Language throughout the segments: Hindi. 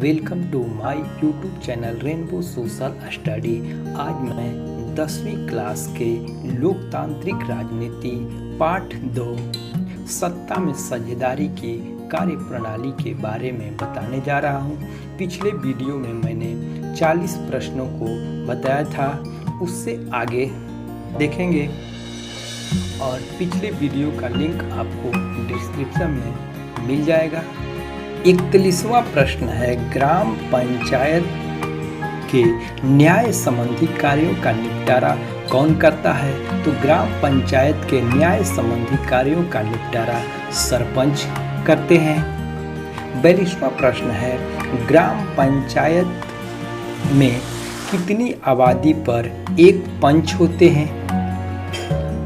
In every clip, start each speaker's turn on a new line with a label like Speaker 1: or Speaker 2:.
Speaker 1: Welcome to my YouTube channel rainbow social study. आज मैं 10वीं क्लास के लोकतांत्रिक राजनीति पाठ 2 सत्ता में साझेदारी की कार्यप्रणाली के बारे में बताने जा रहा हूं। पिछले वीडियो में मैंने 40 प्रश्नों को बताया था, उससे आगे देखेंगे और पिछले वीडियो का लिंक आपको डिस्क्रिप्शन में मिल जाएगा। 41वां प्रश्न है, ग्राम पंचायत के न्याय संबंधी कार्यों का निपटारा कौन करता है? तो ग्राम पंचायत के न्याय संबंधी कार्यों का निपटारा सरपंच करते हैं। 42वां प्रश्न है, ग्राम पंचायत में कितनी आबादी पर एक पंच होते हैं?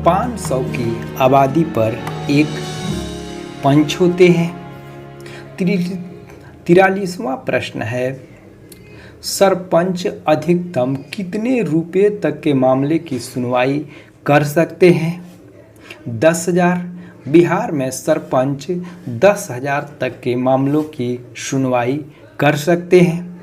Speaker 1: 500 की आबादी पर एक पंच होते हैं। 43वां प्रश्न है, सरपंच अधिकतम कितने रुपए तक के मामले की सुनवाई कर सकते हैं? 10,000। बिहार में सरपंच 10,000 तक के मामलों की सुनवाई कर सकते हैं।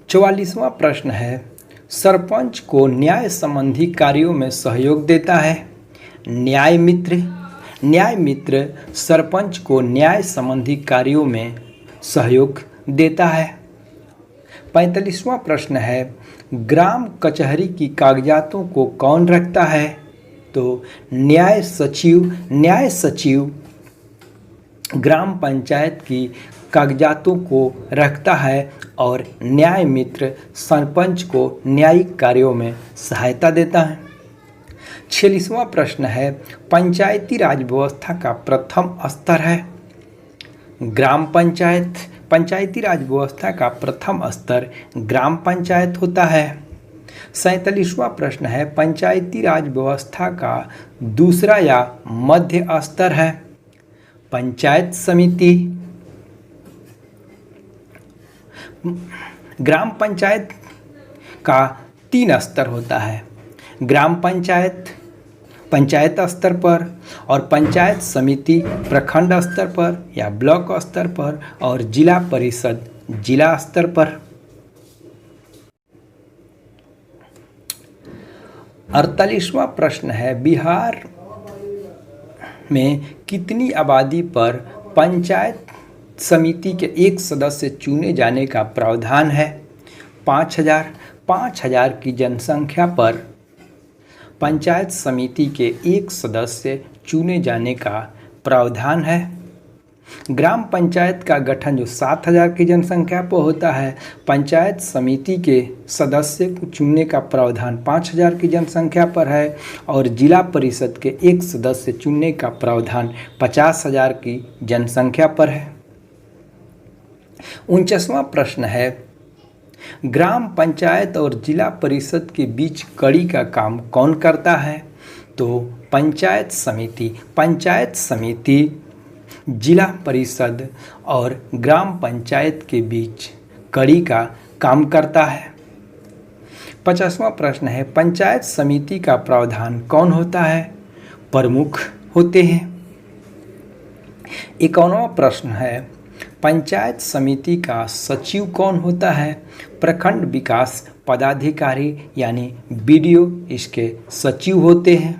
Speaker 1: 44वां प्रश्न है, सरपंच को न्याय संबंधी कार्यों में सहयोग देता है न्याय मित्र। न्याय मित्र सरपंच को न्याय संबंधी कार्यों में सहयोग देता है। 45वां प्रश्न है, ग्राम कचहरी की कागजातों को कौन रखता है? तो न्याय सचिव। न्याय सचिव ग्राम पंचायत की कागजातों को रखता है और न्याय मित्र सरपंच को न्यायिक कार्यों में सहायता देता है। 46वां प्रश्न है, पंचायती राज व्यवस्था का प्रथम स्तर है ग्राम पंचायत। पंचायती राज व्यवस्था का प्रथम स्तर ग्राम पंचायत होता है। 47वां प्रश्न है, पंचायती राज व्यवस्था का दूसरा या मध्य स्तर है पंचायत समिति। ग्राम पंचायत का 3 स्तर होता है, ग्राम पंचायत पंचायत स्तर पर और पंचायत समिति प्रखंड स्तर पर या ब्लॉक स्तर पर और जिला परिषद जिला स्तर पर। 48वां प्रश्न है, बिहार में कितनी आबादी पर पंचायत समिति के एक सदस्य चुने जाने का प्रावधान है? 5,000। 5,000 की जनसंख्या पर पंचायत समिति के एक सदस्य चुने जाने का प्रावधान है। ग्राम पंचायत का गठन जो 7,000 की जनसंख्या पर होता है, पंचायत समिति के सदस्य को चुनने का प्रावधान 5,000 की जनसंख्या पर है और जिला परिषद के एक सदस्य चुनने का प्रावधान 50,000 की जनसंख्या पर है। 49वां प्रश्न है, ग्राम पंचायत और जिला परिषद के बीच कड़ी का काम कौन करता है? तो पंचायत समिति। पंचायत समिति जिला परिषद और ग्राम पंचायत के बीच कड़ी का काम करता है। 50वां प्रश्न है, पंचायत समिति का प्रावधान कौन होता है? प्रमुख होते हैं। 51वां प्रश्न है, पंचायत समिति का सचिव कौन होता है? प्रखंड विकास पदाधिकारी यानी बीडीओ इसके सचिव होते हैं।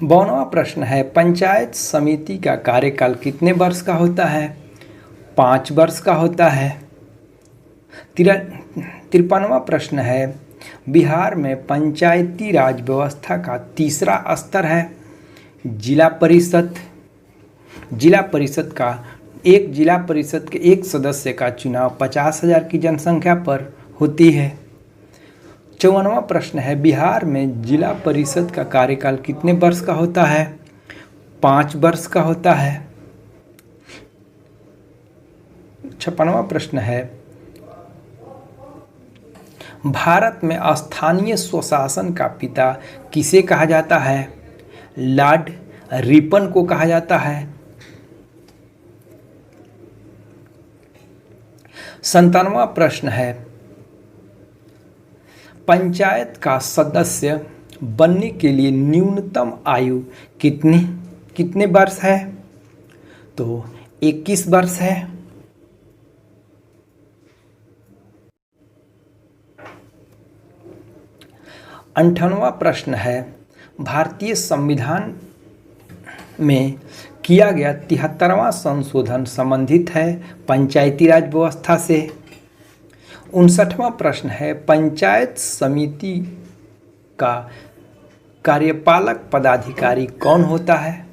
Speaker 1: 52वां प्रश्न है, पंचायत समिति का कार्यकाल कितने वर्ष का होता है? 5 वर्ष का होता है। 53वां प्रश्न है, बिहार में पंचायती राज व्यवस्था का तीसरा स्तर है जिला परिषद। जिला परिषद का जिला परिषद के एक सदस्य का चुनाव 50,000 की जनसंख्या पर होती है। 54वां प्रश्न है, बिहार में जिला परिषद का कार्यकाल कितने वर्ष का होता है? 5 वर्ष का होता है। 56वां प्रश्न है, भारत में स्थानीय स्वशासन का पिता किसे कहा जाता है? लॉर्ड रिपन को कहा जाता है। 57वां प्रश्न है, पंचायत का सदस्य बनने के लिए न्यूनतम आयु कितने वर्ष है? तो 21 वर्ष है। 58वां प्रश्न है, भारतीय संविधान में किया गया 73वां संशोधन संबंधित है पंचायती राज व्यवस्था से। 59वां प्रश्न है, पंचायत समिति का कार्यपालक पदाधिकारी कौन होता है?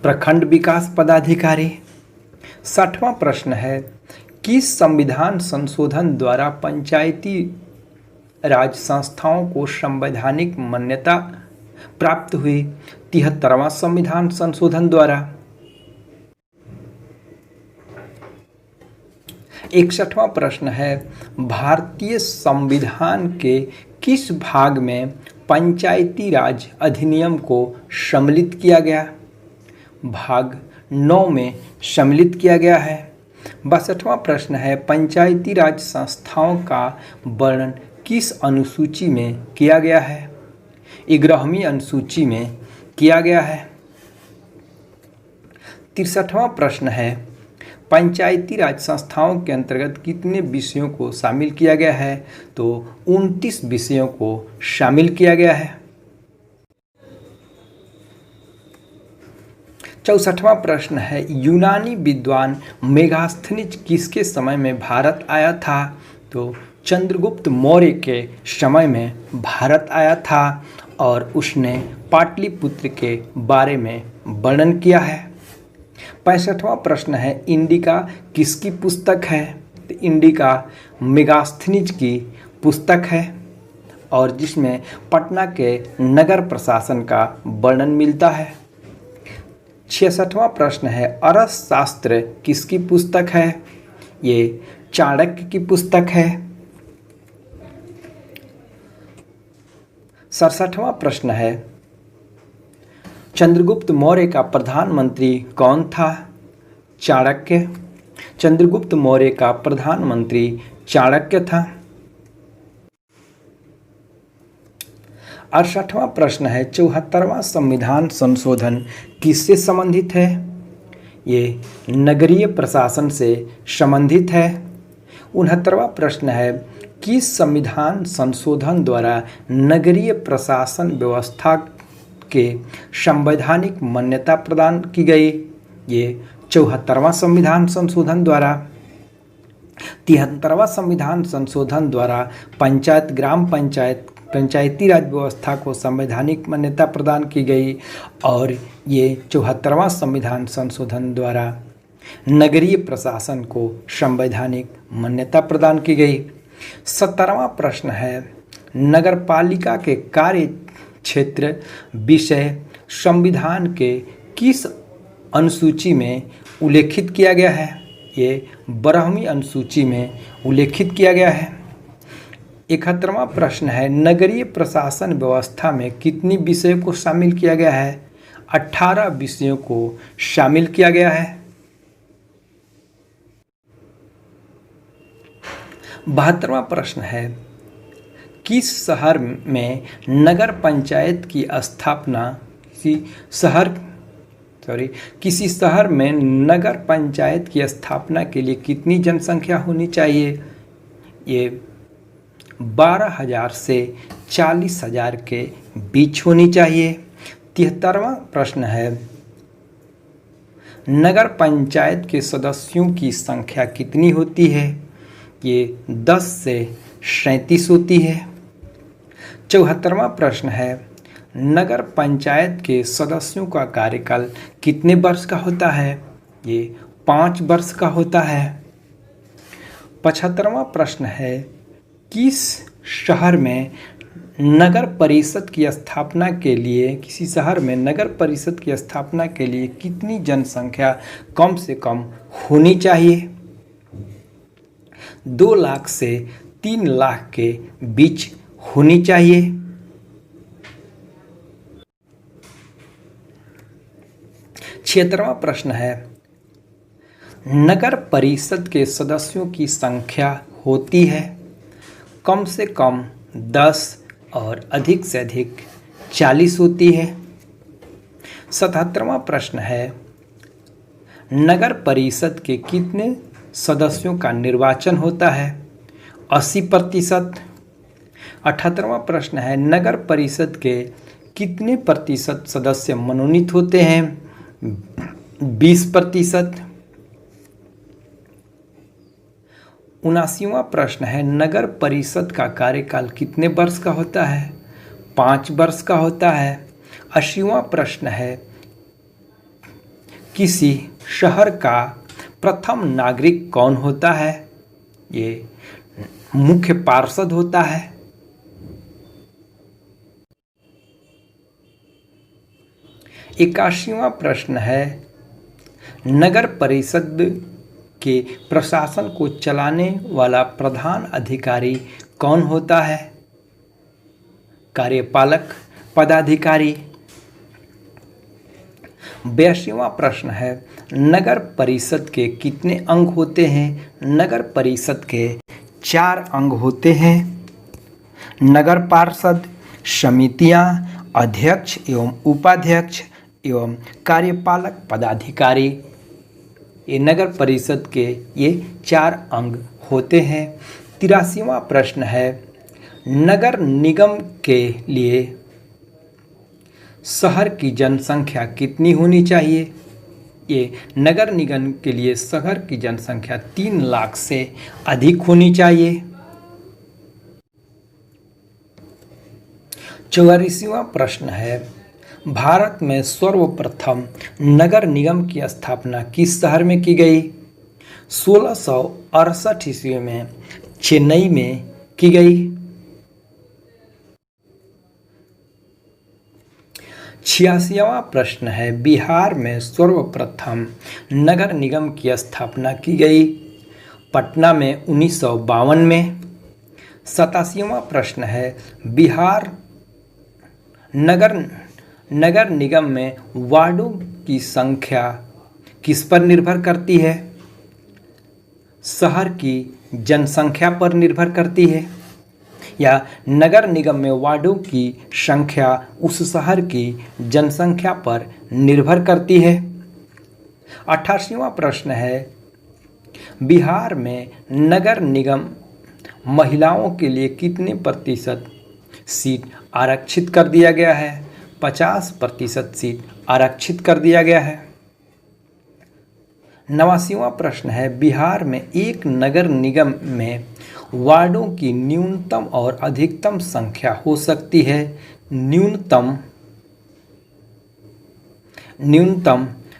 Speaker 1: प्रखंड विकास पदाधिकारी। 60वां प्रश्न है, किस संविधान संशोधन द्वारा पंचायती राज संस्थाओं को संवैधानिक मान्यता प्राप्त हुई? 73वां संविधान संशोधन द्वारा। 61वां प्रश्न है, भारतीय संविधान के किस भाग में पंचायती राज अधिनियम को सम्मिलित किया गया? भाग 9 में सम्मिलित किया गया है। 62वां प्रश्न है, पंचायती राज संस्थाओं का वर्णन किस अनुसूची में किया गया है? 11वीं अनुसूची में किया गया है। 63वां प्रश्न है, पंचायती राज संस्थाओं के अंतर्गत कितने विषयों को शामिल किया गया है? तो 29 विषयों को शामिल किया गया है। 64वां प्रश्न है, यूनानी विद्वान मेगास्थनीज किसके समय में भारत आया था? तो चंद्रगुप्त मौर्य के समय में भारत आया था और उसने पाटलिपुत्र के बारे में वर्णन किया है। 65वां प्रश्न है, इंडिका किसकी पुस्तक है? तो इंडिका मेगास्थनीज की पुस्तक है और जिसमें पटना के नगर प्रशासन का वर्णन मिलता है। 66वां प्रश्न है, अर्थशास्त्र किसकी पुस्तक है? ये चाणक्य की पुस्तक है। 67वां प्रश्न है, चंद्रगुप्त मौर्य का प्रधानमंत्री कौन था? चाणक्य। चंद्रगुप्त मौर्य का प्रधानमंत्री चाणक्य था। 68वां प्रश्न है, 74वां संविधान संशोधन किससे संबंधित है? ये नगरीय प्रशासन से संबंधित है। 69वां प्रश्न है, किस संविधान संशोधन द्वारा नगरीय प्रशासन व्यवस्था के संवैधानिक मान्यता प्रदान की गई? ये 74वां संविधान संशोधन द्वारा। 73वां संविधान संशोधन द्वारा पंचायती राज व्यवस्था को संवैधानिक मान्यता प्रदान की गई और ये 74वां संविधान संशोधन द्वारा नगरीय प्रशासन को संवैधानिक मान्यता प्रदान की गई। 70वां प्रश्न है, नगरपालिका के कार्य क्षेत्र विषय संविधान के किस अनुसूची में उल्लेखित किया गया है? ये 12वीं अनुसूची में उल्लेखित किया गया है। 71वां प्रश्न है, नगरीय प्रशासन व्यवस्था में कितनी विषयों को शामिल किया गया है? 18 विषयों को शामिल किया गया है। 72वां प्रश्न है, किस शहर में नगर पंचायत की स्थापना किसी शहर में नगर पंचायत की स्थापना के लिए कितनी जनसंख्या होनी चाहिए? ये 12,000 से 40,000 के बीच होनी चाहिए। 73वां प्रश्न है, नगर पंचायत के सदस्यों की संख्या कितनी होती है? ये 10 से 37 होती है। 74वां प्रश्न है, नगर पंचायत के सदस्यों का कार्यकाल कितने वर्ष का होता है? ये 5 वर्ष का होता है। 75वां प्रश्न है, किस शहर में नगर परिषद की स्थापना के लिए कितनी जनसंख्या कम से कम होनी चाहिए? 2 लाख से 3 लाख के बीच होनी चाहिए। 76वां प्रश्न है, नगर परिषद के सदस्यों की संख्या होती है कम से कम 10 और अधिक से अधिक 40 होती है। 77वां प्रश्न है, नगर परिषद के कितने सदस्यों का निर्वाचन होता है? 80%। 78वां प्रश्न है, नगर परिषद के कितने प्रतिशत सदस्य मनोनीत होते हैं? 20%। 79वां प्रश्न है, नगर परिषद का कार्यकाल कितने वर्ष का होता है? 5 वर्ष का होता है। 80वां प्रश्न है, किसी शहर का प्रथम नागरिक कौन होता है? ये मुख्य पार्षद होता है। 81वां प्रश्न है, नगर परिषद के प्रशासन को चलाने वाला प्रधान अधिकारी कौन होता है? कार्यपालक पदाधिकारी। 82वां प्रश्न है, नगर परिषद के कितने अंग होते हैं? नगर परिषद के 4 अंग होते हैं। नगर पार्षद, समितियां, अध्यक्ष एवं उपाध्यक्ष एवं कार्यपालक पदाधिकारी। ये नगर परिषद के ये 4 अंग होते हैं। 83वां प्रश्न है, नगर निगम के लिए शहर की जनसंख्या कितनी होनी चाहिए? ये नगर निगम के लिए शहर की जनसंख्या 3 लाख से अधिक होनी चाहिए। 84वां प्रश्न है, भारत में सर्वप्रथम नगर निगम की स्थापना किस शहर में की गई? 1668 ईस्वी में चेन्नई में की गई। 86वां प्रश्न है, बिहार में सर्वप्रथम नगर निगम की स्थापना की गई? पटना में 1952 में। 87वां प्रश्न है, बिहार नगर निगम में वार्डों की संख्या किस पर निर्भर करती है? शहर की जनसंख्या पर निर्भर करती है या नगर निगम में वार्डों की संख्या उस शहर की जनसंख्या पर निर्भर करती है? 88वां प्रश्न है, बिहार में नगर निगम महिलाओं के लिए कितने प्रतिशत सीट आरक्षित कर दिया गया है? 50% सीट आरक्षित कर दिया गया है। 89वां प्रश्न है, बिहार में एक नगर निगम में वार्डों की न्यूनतम और अधिकतम संख्या हो सकती है? न्यूनतम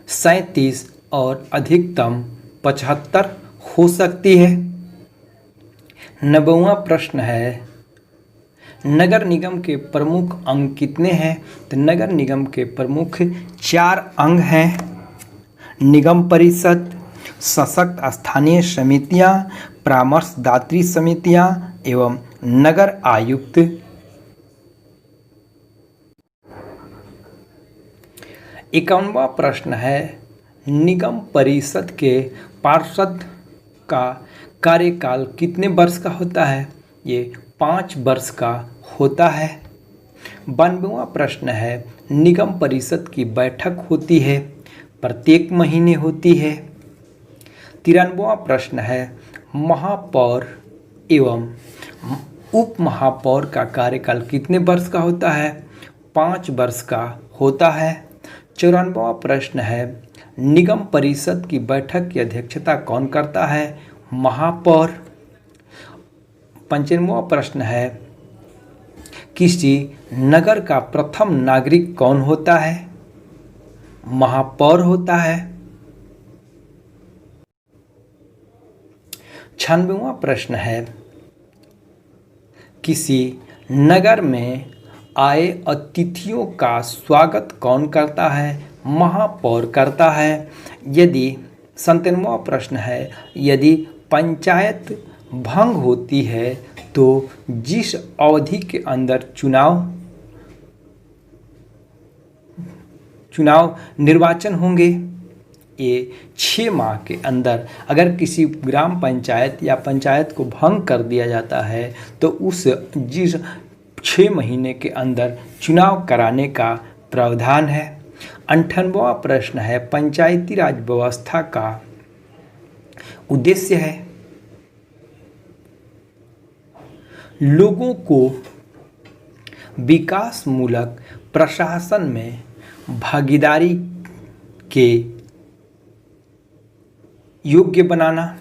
Speaker 1: 37 और अधिकतम 75 हो सकती है। 90वां प्रश्न है, नगर निगम के प्रमुख अंग कितने हैं? तो नगर निगम के प्रमुख 4 अंग हैं। निगम परिषद, सशक्त स्थानीय समितियां, परामर्शदात्री समितियां एवं नगर आयुक्त। 51वां प्रश्न है, निगम परिषद के पार्षद का कार्यकाल कितने वर्ष का होता है? ये 5 वर्ष का होता है। 92वां प्रश्न है, निगम परिषद की बैठक होती है प्रत्येक महीने होती है। 93वां प्रश्न है, महापौर एवं उप महापौर का कार्यकाल कितने वर्ष का होता है? 5 वर्ष का होता है। 94वां प्रश्न है, निगम परिषद की बैठक की अध्यक्षता कौन करता है? महापौर। 95वां प्रश्न है, किसी नगर का प्रथम नागरिक कौन होता है? महापौर होता है। 96वां प्रश्न है, किसी नगर में आए अतिथियों का स्वागत कौन करता है? महापौर करता है। यदि 97वां प्रश्न है, यदि पंचायत भंग होती है तो जिस अवधि के अंदर निर्वाचन होंगे ये 6 माह के अंदर अगर किसी ग्राम पंचायत या पंचायत को भंग कर दिया जाता है तो उस जिस 6 महीने के अंदर चुनाव कराने का प्रावधान है। 98वां प्रश्न है, पंचायती राज व्यवस्था का उद्देश्य है लोगों को विकासमूलक प्रशासन में भागीदारी के योग्य बनाना।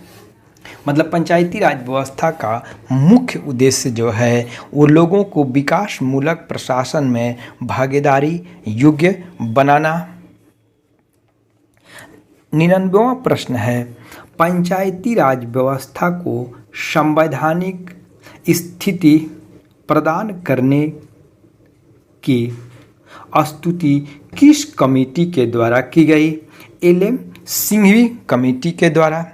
Speaker 1: मतलब पंचायती राज व्यवस्था का मुख्य उद्देश्य जो है वो लोगों को विकासमूलक प्रशासन में भागीदारी योग्य बनाना। 99वां प्रश्न है, पंचायती राज व्यवस्था को संवैधानिक स्थिति प्रदान करने की स्तुति किस कमेटी के द्वारा की गई? एल.एम. सिंघवी कमेटी के द्वारा।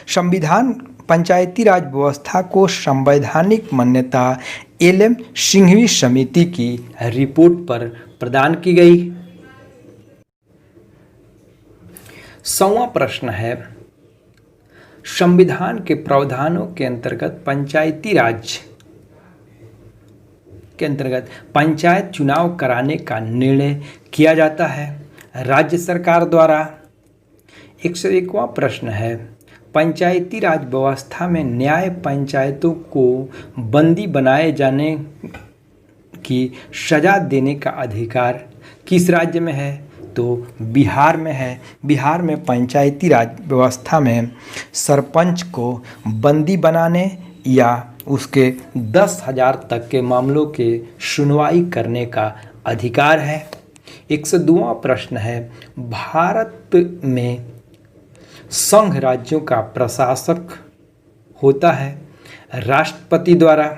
Speaker 1: संविधान पंचायती राज व्यवस्था को संवैधानिक मान्यता एल.एम. सिंघवी समिति की रिपोर्ट पर प्रदान की गई। 100वां प्रश्न है, संविधान के प्रावधानों के अंतर्गत पंचायती राज के अंतर्गत पंचायत चुनाव कराने का निर्णय किया जाता है राज्य सरकार द्वारा। 101वां प्रश्न है, पंचायती राज व्यवस्था में न्याय पंचायतों को बंदी बनाए जाने की सजा देने का अधिकार किस राज्य में है? तो बिहार में है। बिहार में पंचायती राज व्यवस्था में सरपंच को बंदी बनाने या उसके 10,000 तक के मामलों के सुनवाई करने का अधिकार है। 102वां प्रश्न है, भारत में संघ राज्यों का प्रशासक होता है राष्ट्रपति द्वारा।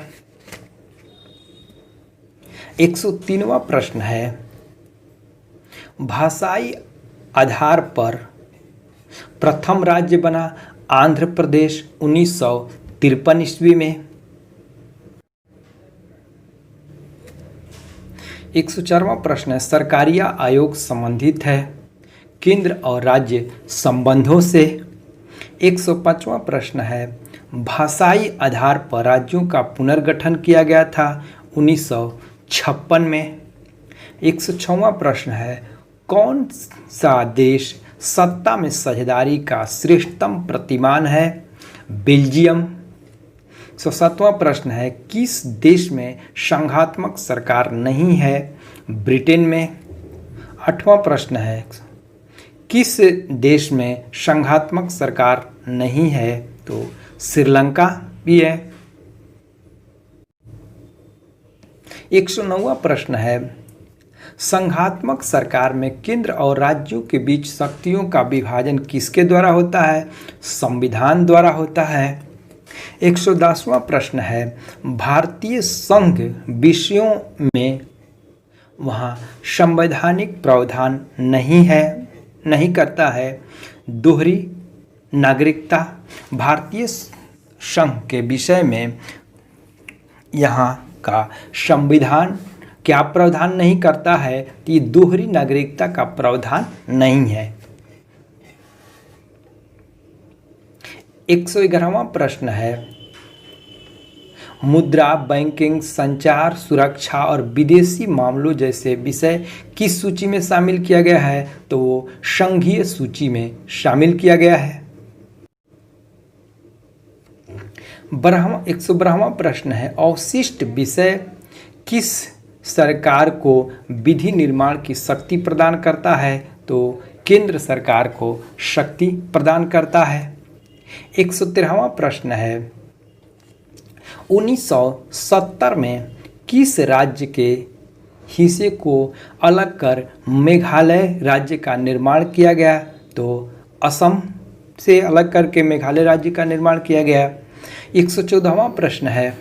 Speaker 1: 103वां प्रश्न है, भाषाई आधार पर प्रथम राज्य बना आंध्र प्रदेश 1953 ईस्वी में। 104वां प्रश्न है, सरकारिया आयोग संबंधित है केंद्र और राज्य संबंधों से। 105वां प्रश्न है, भाषाई आधार पर राज्यों का पुनर्गठन किया गया था 1956 में। 106वां प्रश्न है, कौन सा देश सत्ता में साझेदारी का श्रेष्ठतम प्रतिमान है? बेल्जियम। 107वां प्रश्न है, किस देश में संघात्मक सरकार नहीं है? ब्रिटेन में। 8वां प्रश्न है, किस देश में संघात्मक सरकार नहीं है? तो श्रीलंका भी है। 109वां प्रश्न है, संघात्मक सरकार में केंद्र और राज्यों के बीच शक्तियों का विभाजन किसके द्वारा होता है? संविधान द्वारा होता है। 110वां प्रश्न है, भारतीय संघ विषयों में वहाँ संवैधानिक प्रावधान नहीं करता है। दोहरी नागरिकता। भारतीय संघ के विषय में यहाँ का संविधान क्या प्रावधान नहीं करता है? तो ये दोहरी नागरिकता का प्रावधान नहीं है। 111वां प्रश्न है, मुद्रा, बैंकिंग, संचार, सुरक्षा और विदेशी मामलों जैसे विषय किस सूची में शामिल किया गया है? तो वो संघीय सूची में शामिल किया गया है। 112वां प्रश्न है, अवशिष्ट विषय किस सरकार को विधि निर्माण की शक्ति प्रदान करता है? तो केंद्र सरकार को शक्ति प्रदान करता है। 113वां प्रश्न है, 1970 में किस राज्य के हिस्से को अलग कर मेघालय राज्य का निर्माण किया गया? तो असम से अलग करके मेघालय राज्य का निर्माण किया गया। 114वां प्रश्न है,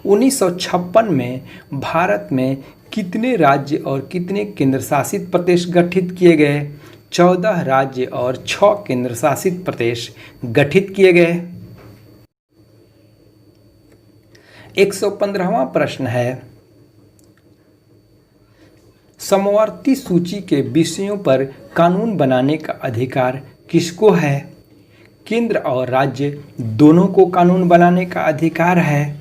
Speaker 1: 1956 में भारत में कितने राज्य और कितने केंद्र शासित प्रदेश गठित किए गए? 14 राज्य और 6 केंद्र शासित प्रदेश गठित किए गए। 115वां प्रश्न है, समवर्ती सूची के विषयों पर कानून बनाने का अधिकार किसको है? केंद्र और राज्य दोनों को कानून बनाने का अधिकार है,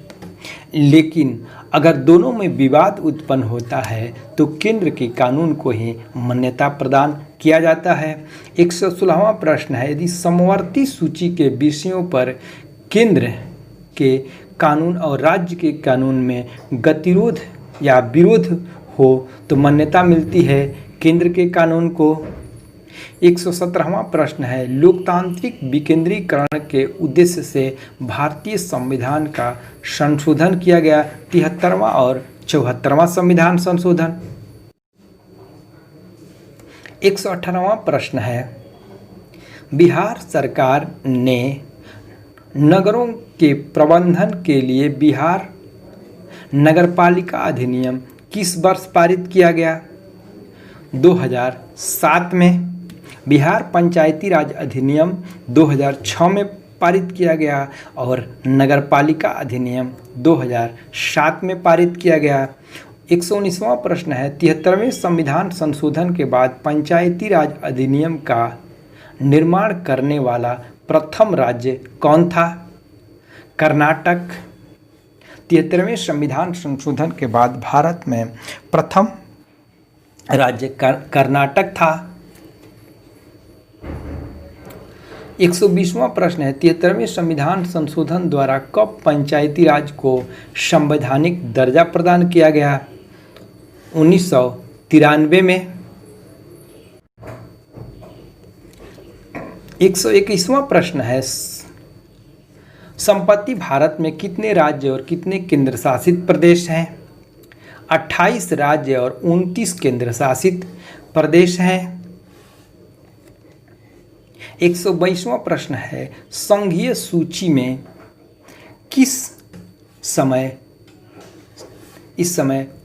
Speaker 1: लेकिन अगर दोनों में विवाद उत्पन्न होता है तो केंद्र के कानून को ही मान्यता प्रदान किया जाता है। 116वां प्रश्न है, यदि समवर्ती सूची के विषयों पर केंद्र के कानून और राज्य के कानून में गतिरोध या विरोध हो तो मान्यता मिलती है केंद्र के कानून को। 117वां प्रश्न है, लोकतांत्रिक विकेंद्रीकरण के उद्देश्य से भारतीय संविधान का संशोधन किया गया। 73वां और 74वां संविधान संशोधन। 118वां प्रश्न है, बिहार सरकार ने नगरों के प्रबंधन के लिए बिहार नगरपालिका अधिनियम किस वर्ष पारित किया गया? 2007 में। बिहार पंचायती राज अधिनियम 2006 में पारित किया गया और नगरपालिका अधिनियम 2007 में पारित किया गया। 119वां प्रश्न है, 73वें संविधान संशोधन के बाद पंचायती राज अधिनियम का निर्माण करने वाला प्रथम राज्य कौन था? कर्नाटक। 73वें संविधान संशोधन के बाद भारत में प्रथम राज्य कर्नाटक था। 120वां प्रश्न है, 73वें संविधान संशोधन द्वारा कब पंचायती राज को संवैधानिक दर्जा प्रदान किया गया? 1993 में। 121वां प्रश्न है, संपत्ति भारत में कितने राज्य और कितने केंद्र शासित प्रदेश हैं? 28 राज्य और 29 केंद्र शासित प्रदेश हैं। 122वां प्रश्न है, संघीय सूची में इस समय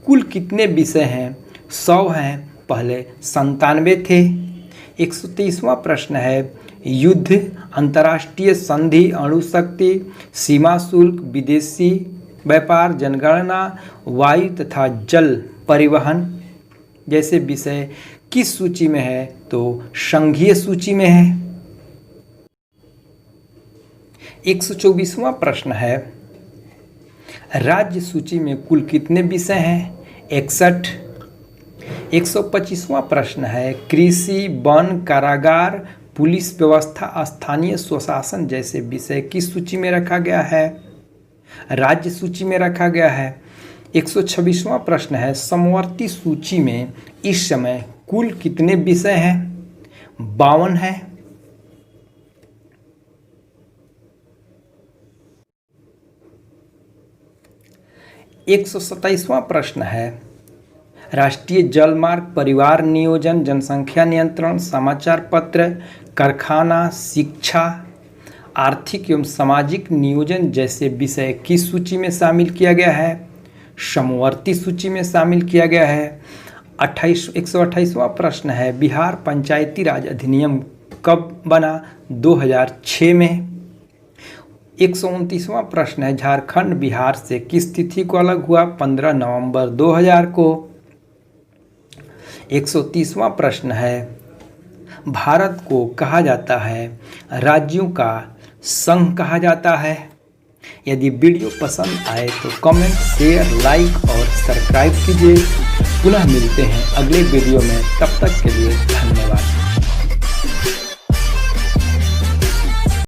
Speaker 1: कुल कितने विषय हैं? 100 हैं, पहले 97 थे। 123वां प्रश्न है, युद्ध, अंतर्राष्ट्रीय संधि, अणुशक्ति, सीमा शुल्क, विदेशी व्यापार, जनगणना, वायु तथा जल परिवहन जैसे विषय किस सूची में है? तो संघीय सूची में है। 124वां प्रश्न है, राज्य सूची में कुल कितने विषय हैं? 61। 125वां प्रश्न है, कृषि, वन, कारागार, पुलिस व्यवस्था, स्थानीय स्वशासन जैसे विषय किस सूची में रखा गया है? राज्य सूची में रखा गया है। 126वां प्रश्न है, समवर्ती सूची में इस समय कुल कितने विषय हैं? 52 हैं। 127वां प्रश्न है, राष्ट्रीय जल मार्ग, परिवार नियोजन, जनसंख्या नियंत्रण, समाचार पत्र, कारखाना, शिक्षा, आर्थिक एवं सामाजिक नियोजन जैसे विषय किस सूची में शामिल किया गया है? समवर्ती सूची में शामिल किया गया है। 128वां प्रश्न है, बिहार पंचायती राज अधिनियम कब बना? 2006 में। 129वां प्रश्न है, झारखंड बिहार से किस तिथि को अलग हुआ? 15 नवंबर 2000 को। 130वां प्रश्न है, भारत को कहा जाता है राज्यों का संघ कहा जाता है। यदि वीडियो पसंद आए तो कमेंट, शेयर, लाइक और सब्सक्राइब कीजिए। पुनः मिलते हैं अगले वीडियो में, तब तक के लिए